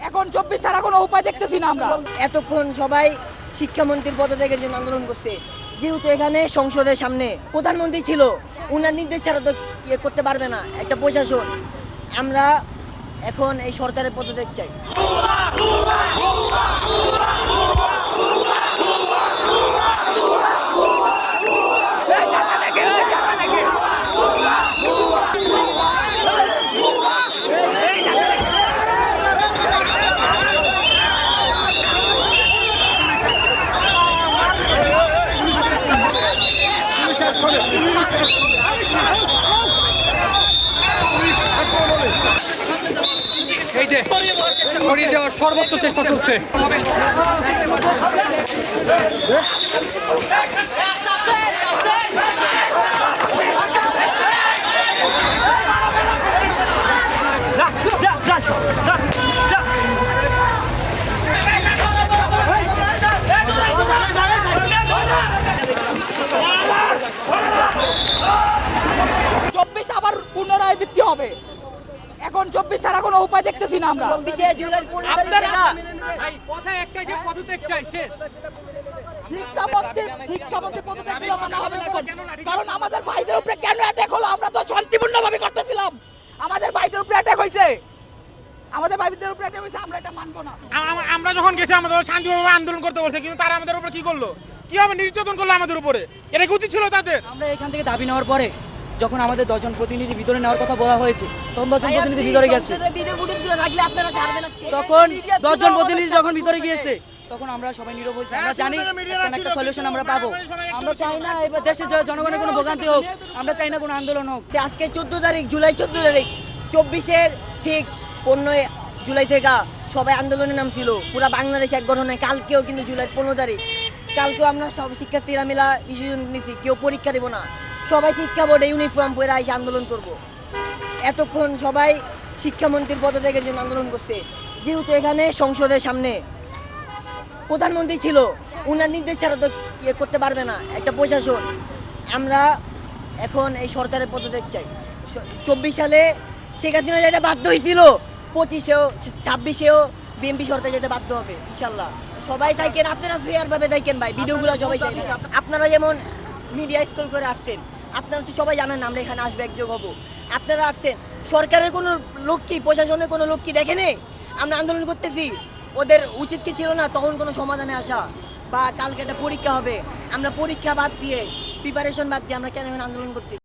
এখন 24 ছাড়া কোনো উপায় দেখতেছি না আমরা। এতক্ষণ সবাই শিক্ষামন্ত্রীর পদত্যাগের জন্য আন্দোলন করছে, যেহেতু এখানে সংসদের সামনে প্রধানমন্ত্রী ছিল, উনার নির্দেশ ছাড়া তো ইয়ে করতে পারবে না একটা প্রশাসন। আমরা এখন এই সরকারের পদত্যাগ চাই। এই যে সরিয়ে দেওয়ার সর্বোচ্চ চেষ্টা চলছে। আবার পুনরায় বৃদ্ধি হবে। এখন 24 ছাড়া কোনো উপায় দেখতেছি না আমরা। 24শে জুলাই কথায় একটাই যে পদত্যাগ চাই, শেষ। শিক্ষামন্ত্রী পদত্যাগ দিলে মানা হবে না এখন। কারণ আমাদের ভাইদের উপরে কেন অ্যাটাক হলো? আমরা তো শান্তিপূর্ণভাবে করতেছিলাম। আমাদের ভাইদের উপরে অ্যাটাক হয়েছে, আমরা এটা মানবো না। আমরা যখন গেছি আমাদের শান্তিপূর্ণভাবে আন্দোলন করতে বলছে, কিন্তু তারা আমাদের উপরে কি করলো, কিভাবে নির্যাতন করলো আমাদের উপরে? এটা কি উচিত ছিল তাদের? আমরা এখান থেকে দাবি নেওয়ার পরে যখন আমাদের 10 জন প্রতিনিধি ভিতরে নেওয়ার কথা বলা হয়েছে, তখন 10 জন প্রতিনিধি ভিতরে গেছে। তখন 10 জন প্রতিনিধি যখন ভিতরে গিয়েছে, তখন আমরা সবাই নীরব হয়েছি। আমরা জানি একটা সলিউশন আমরা পাবো। আমরা চাই না এবার দেশের জনগণের কোনো ভোগান্তি হোক, আমরা চাই না কোনো আন্দোলন হোক। আজকে 14 তারিখ, জুলাই 14 তারিখ, 24-এর ঠিক 15 জুলাই থেকে সবাই আন্দোলনে নামছিল পুরা বাংলাদেশ এক গঠনে। কালকেও কিন্তু জুলাই 15 তারিখ, কালকেও আমরা সব শিক্ষার্থীরা মিলা ডিসিশন নিছি, কেউ পরীক্ষা দেবো না, সবাই শিক্ষা বোর্ডে ইউনিফর্ম পরে এসে আন্দোলন করব। এতক্ষণ সবাই শিক্ষামন্ত্রীর পদত্যাগের জন্য আন্দোলন করছে, যেহেতু এখানে সংসদের সামনে প্রধানমন্ত্রী ছিল, উনার নির্দেশ ছাড়া তো ইয়ে করতে পারবে না একটা প্রশাসন। আমরা এখন এই সরকারের পদত্যাগ চাই। 24 সালে শেখ হাসিনা যেতে বাধ্য হয়েছিল, 25-এও 26-এও বিএনপি সরকার যেতে বাধ্য হবে ইনশাল্লাহ। সবাই থাকেন, আপনারা ফেয়ার ভাবে থাকেন ভাই, ভিডিওগুলো সবাই চাই। আপনারা যেমন মিডিয়া স্কুল করে আসছেন, আপনারা তো সবাই জানেন আমরা এখানে আসবে একযোগ হবো। আপনারা আসছেন, সরকারের কোনো লোক কি, প্রশাসনের কোনো লোক কি দেখেনি আমরা আন্দোলন করতেছি? ওদের উচিত কি ছিল না তখন কোনো সমাধানে আসা? বা কালকে একটা পরীক্ষা হবে, আমরা পরীক্ষা বাদ দিয়ে, প্রিপারেশন বাদ দিয়ে আমরা কেন এখন আন্দোলন করতেছি?